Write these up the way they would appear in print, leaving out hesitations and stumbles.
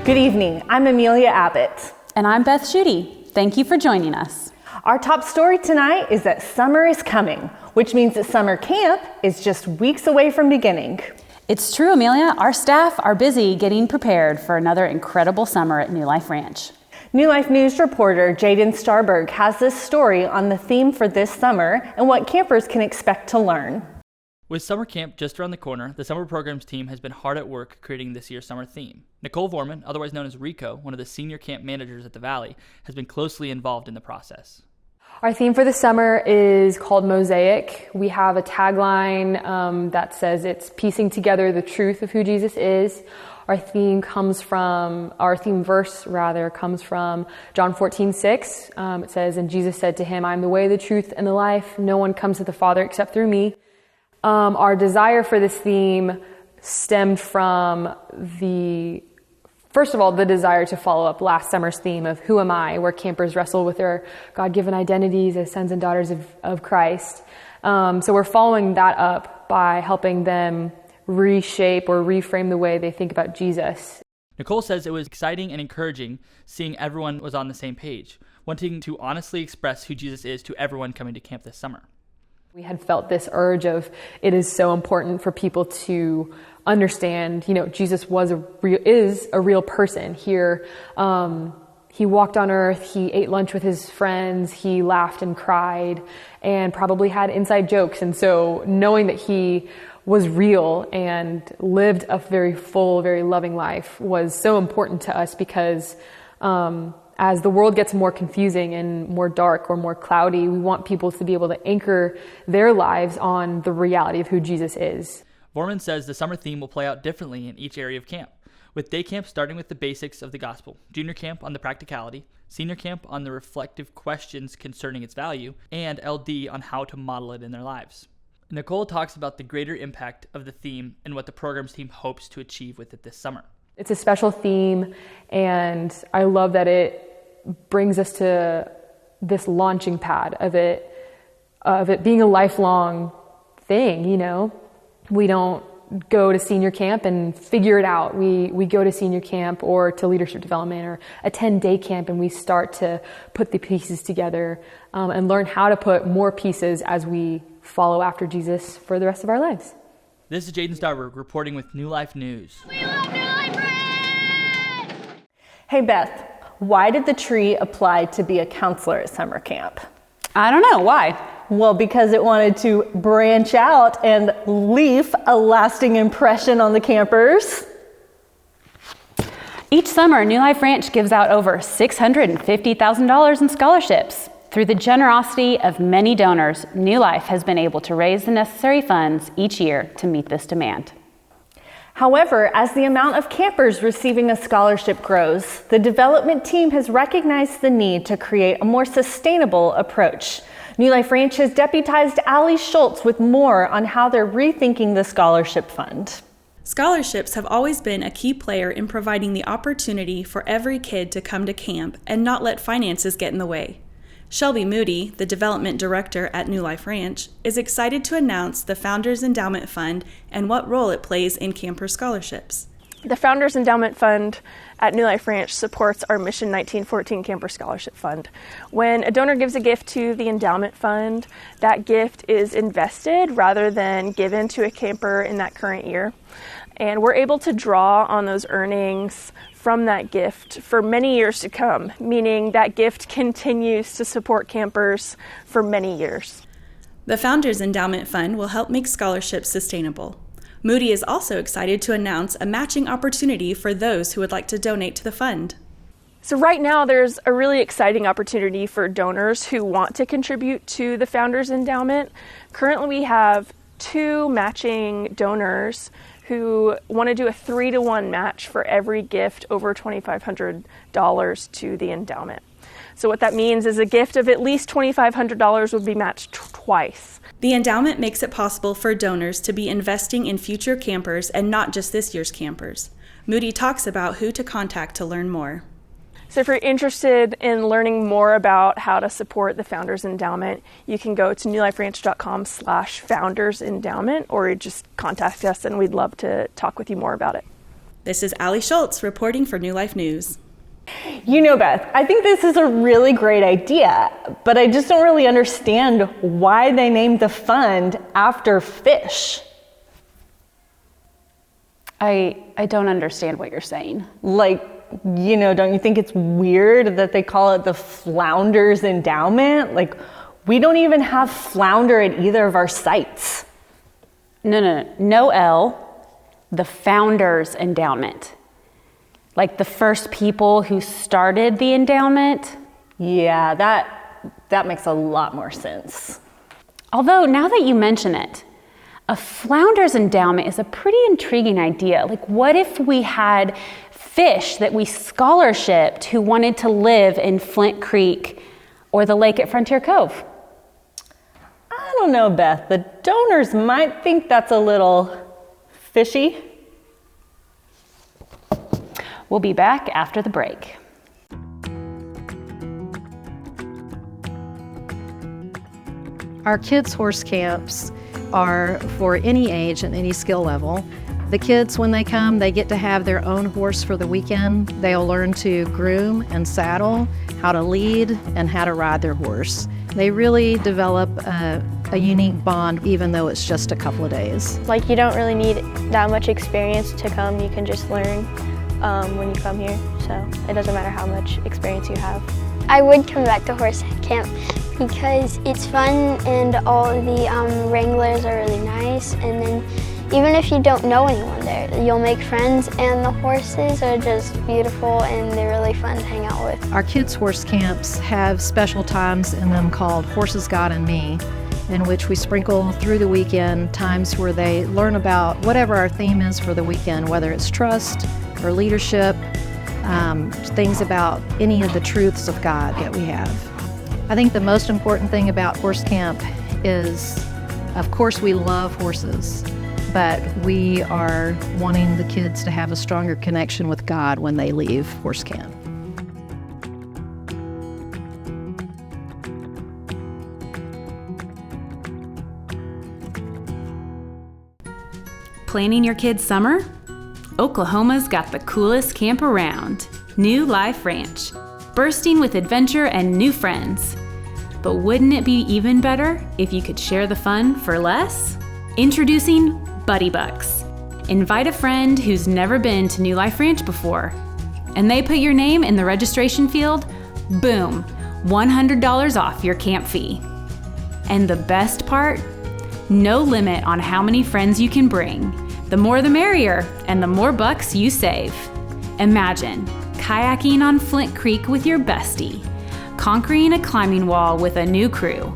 Good evening, I'm Amelia Abbott. And I'm Beth Schutte. Thank you for joining us. Our top story tonight is that summer is coming, which means that summer camp is just weeks away from beginning. It's true, Amelia. Our staff are busy getting prepared for another incredible summer at New Life Ranch. New Life News reporter Jaden Starberg has this story on the theme for this summer and what campers can expect to learn. With summer camp just around the corner, the summer programs team has been hard at work creating this year's summer theme. Nicole Vorman, otherwise known as Rico, one of the senior camp managers at the Valley, has been closely involved in the process. Our theme for the summer is called Mosaic. We have a tagline that says it's piecing together the truth of who Jesus is. Our theme verse comes from John 14:6. It says, "And Jesus said to him, I am the way, the truth, and the life. No one comes to the Father except through me." Our desire for this theme stemmed from first of all, the desire to follow up last summer's theme of Who Am I?, where campers wrestle with their God-given identities as sons and daughters of Christ. So we're following that up by helping them reshape or reframe the way they think about Jesus. Nicole says it was exciting and encouraging seeing everyone was on the same page, wanting to honestly express who Jesus is to everyone coming to camp this summer. We had felt this urge of it is so important for people to understand, Jesus is a real person here. He walked on earth, he ate lunch with his friends, he laughed and cried, and probably had inside jokes. And so knowing that he was real and lived a very full, very loving life was so important to us because as the world gets more confusing and more dark or more cloudy, we want people to be able to anchor their lives on the reality of who Jesus is. Vorman says the summer theme will play out differently in each area of camp, with day camp starting with the basics of the gospel, junior camp on the practicality, senior camp on the reflective questions concerning its value, and LD on how to model it in their lives. Nicole talks about the greater impact of the theme and what the programs team hopes to achieve with it this summer. It's a special theme, and I love that it brings us to this launching pad of it being a lifelong thing. We don't go to senior camp and figure it out. We go to senior camp or to leadership development or attend day camp, and we start to put the pieces together and learn how to put more pieces as we follow after Jesus for the rest of our lives. This is Jaden Starberg reporting with New Life News. We love New Life Ranch! Hey Beth, why did the tree apply to be a counselor at summer camp? I don't know. Why? Well, because it wanted to branch out and leave a lasting impression on the campers. Each summer, New Life Ranch gives out over $650,000 in scholarships. Through the generosity of many donors, New Life has been able to raise the necessary funds each year to meet this demand. However, as the amount of campers receiving a scholarship grows, the development team has recognized the need to create a more sustainable approach. New Life Ranch has deputized Allie Schultz with more on how they're rethinking the scholarship fund. Scholarships have always been a key player in providing the opportunity for every kid to come to camp and not let finances get in the way. Shelby Moody, the development director at New Life Ranch, is excited to announce the Founders Endowment Fund and what role it plays in camper scholarships. The Founders Endowment Fund at New Life Ranch supports our Mission 1914 Camper Scholarship Fund. When a donor gives a gift to the endowment fund, that gift is invested rather than given to a camper in that current year. And we're able to draw on those earnings from that gift for many years to come, meaning that gift continues to support campers for many years. The Founders Endowment Fund will help make scholarships sustainable. Moody is also excited to announce a matching opportunity for those who would like to donate to the fund. So right now there's a really exciting opportunity for donors who want to contribute to the Founders Endowment. Currently we have 2 matching donors who want to do a 3-to-1 match for every gift over $2,500 to the endowment. So what that means is a gift of at least $2,500 would be matched twice. The endowment makes it possible for donors to be investing in future campers and not just this year's campers. Moody talks about who to contact to learn more. So if you're interested in learning more about how to support the Founders Endowment, you can go to newliferanch.com/foundersendowment, or just contact us and we'd love to talk with you more about it. This is Allie Schultz reporting for New Life News. You know, Beth, I think this is a really great idea, but I just don't really understand why they named the fund after fish. I don't understand what you're saying. Like, don't you think it's weird that they call it the Flounders Endowment? Like, we don't even have flounder at either of our sites. No L, the Founders Endowment. Like the first people who started the endowment? Yeah, that makes a lot more sense. Although, now that you mention it, a Flounders Endowment is a pretty intriguing idea. Like, what if we had fish that we scholarshiped who wanted to live in Flint Creek or the lake at Frontier Cove? I don't know, Beth. The donors might think that's a little fishy. We'll be back after the break. Our kids' horse camps are for any age and any skill level. The kids, when they come, they get to have their own horse for the weekend. They'll learn to groom and saddle, how to lead, and how to ride their horse. They really develop a unique bond, even though it's just a couple of days. Like, you don't really need that much experience to come. You can just learn when you come here, so it doesn't matter how much experience you have. I would come back to horse camp because it's fun and all the wranglers are really nice, and then even if you don't know anyone there, you'll make friends, and the horses are just beautiful and they're really fun to hang out with. Our kids' horse camps have special times in them called Horses, God, and Me, in which we sprinkle through the weekend times where they learn about whatever our theme is for the weekend, whether it's trust or leadership, things about any of the truths of God that we have. I think the most important thing about horse camp is, of course, we love horses, but we are wanting the kids to have a stronger connection with God when they leave horse camp. Planning your kids' summer? Oklahoma's got the coolest camp around, New Life Ranch, bursting with adventure and new friends. But wouldn't it be even better if you could share the fun for less? Introducing Buddy Bucks. Invite a friend who's never been to New Life Ranch before, and they put your name in the registration field, boom, $100 off your camp fee. And the best part? No limit on how many friends you can bring. The more the merrier, and the more bucks you save. Imagine kayaking on Flint Creek with your bestie, conquering a climbing wall with a new crew,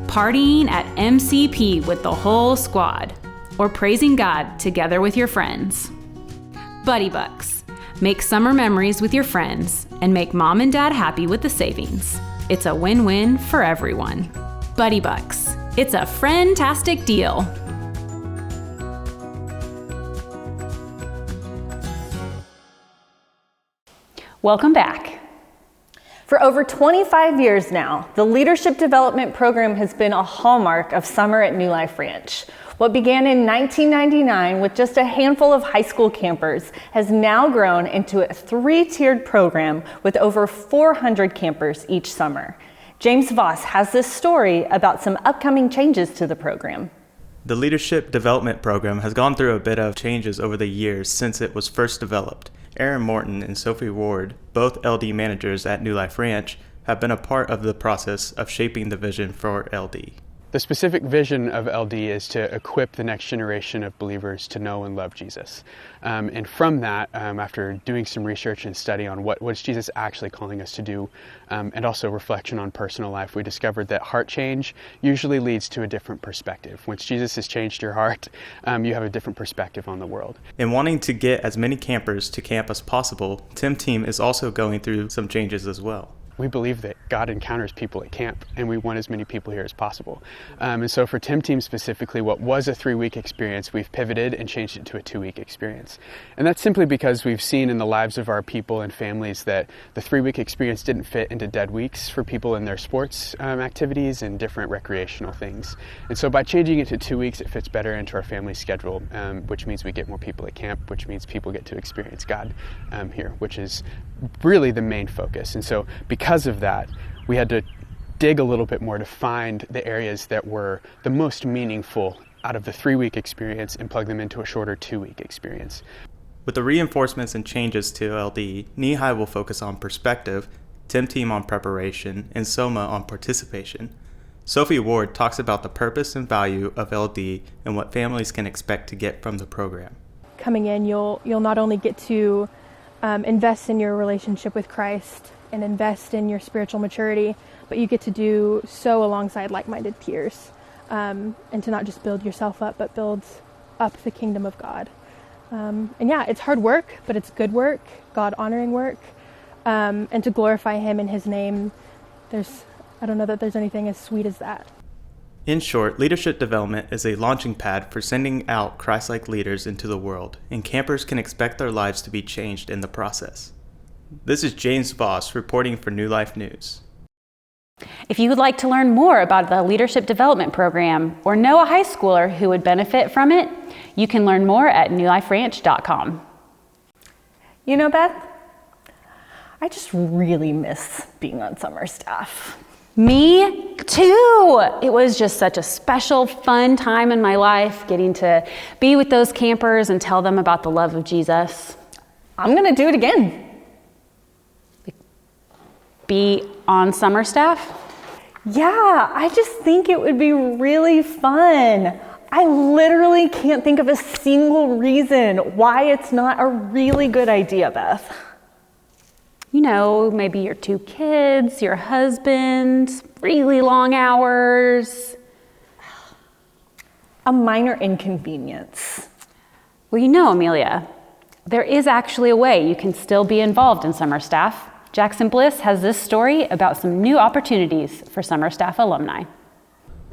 partying at MCP with the whole squad, or praising God together with your friends. Buddy Bucks. Make summer memories with your friends and make mom and dad happy with the savings. It's a win-win for everyone. Buddy Bucks. It's a friend-tastic deal. Welcome back. For over 25 years now, the Leadership Development Program has been a hallmark of summer at New Life Ranch. What began in 1999 with just a handful of high school campers has now grown into a 3-tiered program with over 400 campers each summer. James Voss has this story about some upcoming changes to the program. The Leadership Development Program has gone through a bit of changes over the years since it was first developed. Aaron Morton and Sophie Ward, both LD managers at New Life Ranch, have been a part of the process of shaping the vision for LD. The specific vision of LD is to equip the next generation of believers to know and love Jesus. And from that, after doing some research and study on what is Jesus actually calling us to do, and also reflection on personal life, we discovered that heart change usually leads to a different perspective. Once Jesus has changed your heart, you have a different perspective on the world. In wanting to get as many campers to camp as possible, Tim Team is also going through some changes as well. we believe that God encounters people at camp, and we want as many people here as possible. And so for Tim Team specifically, what was a 3-week experience, we've pivoted and changed it to a 2-week experience. And that's simply because we've seen in the lives of our people and families that the 3-week experience didn't fit into dead weeks for people in their sports activities and different recreational things. And so by changing it to 2 weeks, it fits better into our family schedule, which means we get more people at camp, which means people get to experience God here, which is really the main focus. And so because of that, we had to dig a little bit more to find the areas that were the most meaningful out of the 3-week experience and plug them into a shorter 2-week experience. With the reinforcements and changes to LD, Knee-High will focus on perspective, Tim Team on preparation, and Soma on participation. Sophie Ward talks about the purpose and value of LD and what families can expect to get from the program. Coming in, you'll not only get to invest in your relationship with Christ and invest in your spiritual maturity, but you get to do so alongside like-minded peers, and to not just build yourself up, but build up the kingdom of God. And yeah, it's hard work, but it's good work, God-honoring work, and to glorify Him in His name. I don't know that there's anything as sweet as that. In short, leadership development is a launching pad for sending out Christ-like leaders into the world, and campers can expect their lives to be changed in the process. This is James Voss reporting for New Life News. If you would like to learn more about the Leadership Development Program or know a high schooler who would benefit from it, you can learn more at newliferanch.com. You know, Beth, I just really miss being on summer staff. Me too. It was just such a special, fun time in my life, getting to be with those campers and tell them about the love of Jesus. I'm going to do it again. Be on summer staff? Yeah, I just think it would be really fun. I literally can't think of a single reason why it's not a really good idea, Beth. You know, maybe your 2 kids, your husband, really long hours. A minor inconvenience. Well, you know, Amelia, there is actually a way you can still be involved in summer staff. Jackson Bliss has this story about some new opportunities for summer staff alumni.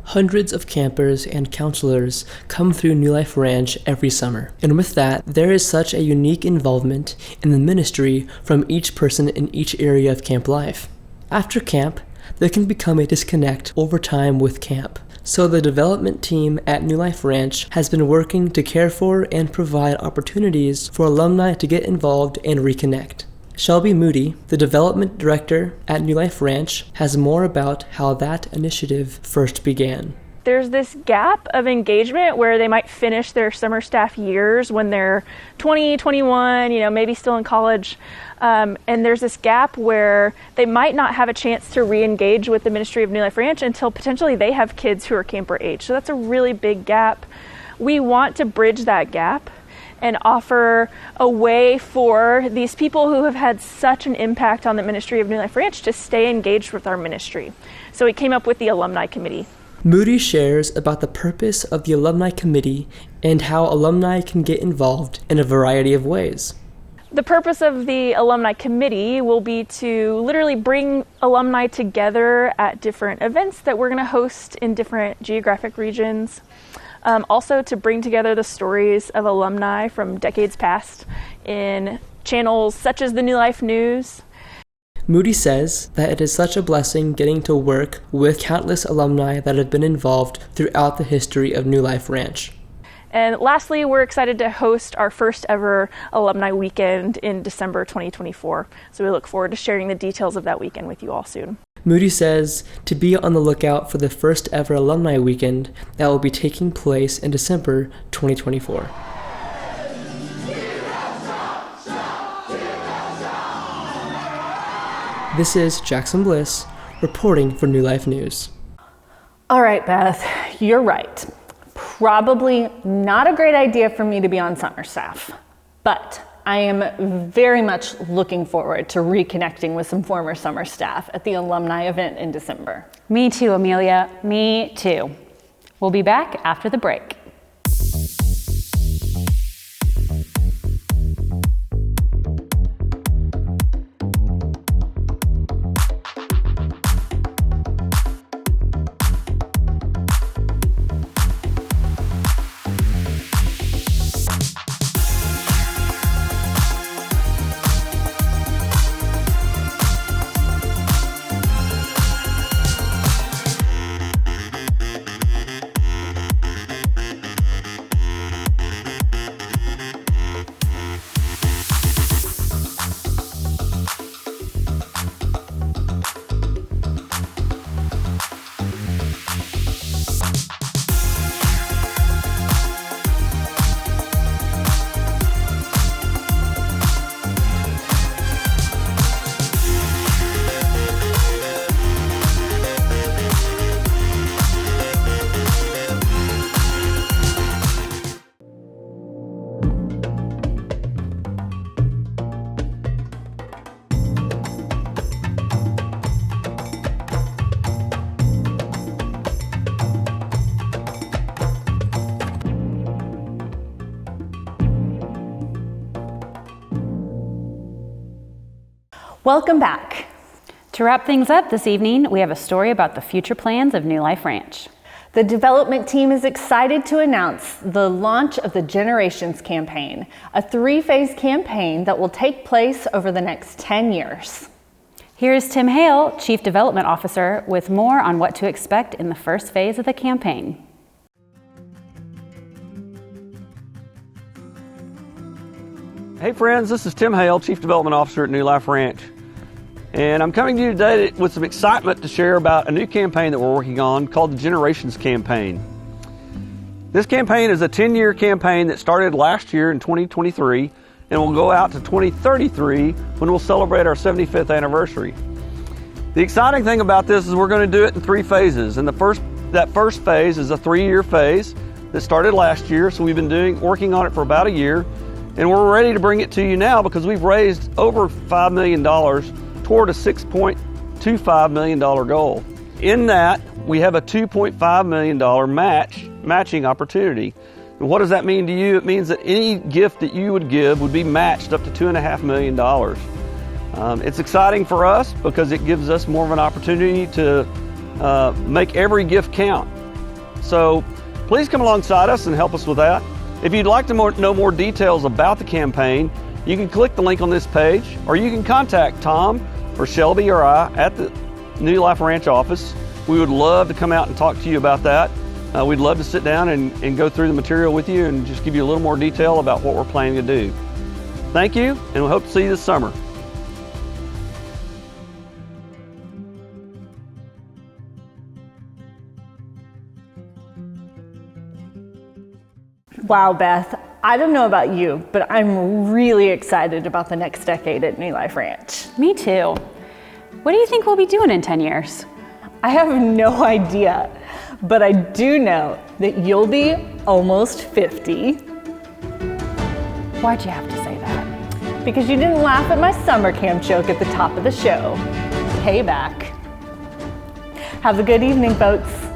Hundreds of campers and counselors come through New Life Ranch every summer, and with that, there is such a unique involvement in the ministry from each person in each area of camp life. After camp, there can become a disconnect over time with camp. So the development team at New Life Ranch has been working to care for and provide opportunities for alumni to get involved and reconnect. Shelby Moody, the development director at New Life Ranch, has more about how that initiative first began. There's this gap of engagement where they might finish their summer staff years when they're 20, 21, maybe still in college. And there's this gap where they might not have a chance to re-engage with the ministry of New Life Ranch until potentially they have kids who are camper age. So that's a really big gap. We want to bridge that gap and offer a way for these people who have had such an impact on the ministry of New Life Ranch to stay engaged with our ministry. So we came up with the Alumni Committee. Moody shares about the purpose of the Alumni Committee and how alumni can get involved in a variety of ways. The purpose of the Alumni Committee will be to literally bring alumni together at different events that we're going to host in different geographic regions. Also to bring together the stories of alumni from decades past in channels such as the New Life News. Moody says that it is such a blessing getting to work with countless alumni that have been involved throughout the history of New Life Ranch. And lastly, we're excited to host our first ever alumni weekend in December 2024. So we look forward to sharing the details of that weekend with you all soon. Moody says to be on the lookout for the first ever alumni weekend that will be taking place in December 2024. This is Jackson Bliss reporting for New Life News. All right, Beth, you're right. Probably not a great idea for me to be on summer staff, but I am very much looking forward to reconnecting with some former summer staff at the alumni event in December. Me too, Amelia. Me too. We'll be back after the break. Welcome back. To wrap things up this evening, we have a story about the future plans of New Life Ranch. The development team is excited to announce the launch of the Generations Campaign, a 3-phase campaign that will take place over the next 10 years. Here's Tim Hale, Chief Development Officer, with more on what to expect in the first phase of the campaign. Hey friends, this is Tim Hale, Chief Development Officer at New Life Ranch. And I'm coming to you today with some excitement to share about a new campaign that we're working on called the Generations Campaign. This campaign is a 10-year campaign that started last year in 2023 and will go out to 2033 when we'll celebrate our 75th anniversary. The exciting thing about this is we're going to do it in 3 phases. And that first phase is a 3-year phase that started last year, so we've been working on it for about a year. And we're ready to bring it to you now because we've raised over $5 million toward a $6.25 million goal. In that, we have a $2.5 million matching opportunity. And what does that mean to you? It means that any gift that you would give would be matched up to $2.5 million. It's exciting for us because it gives us more of an opportunity to make every gift count. So please come alongside us and help us with that. If you'd like to know more details about the campaign, you can click the link on this page, or you can contact Tom or Shelby or I at the New Life Ranch office. We would love to come out and talk to you about that. We'd love to sit down and go through the material with you and just give you a little more detail about what we're planning to do. Thank you, and we hope to see you this summer. Wow, Beth, I don't know about you, but I'm really excited about the next decade at New Life Ranch. Me too. What do you think we'll be doing in 10 years? I have no idea, but I do know that you'll be almost 50. Why'd you have to say that? Because you didn't laugh at my summer camp joke at the top of the show. Payback. Have a good evening, folks.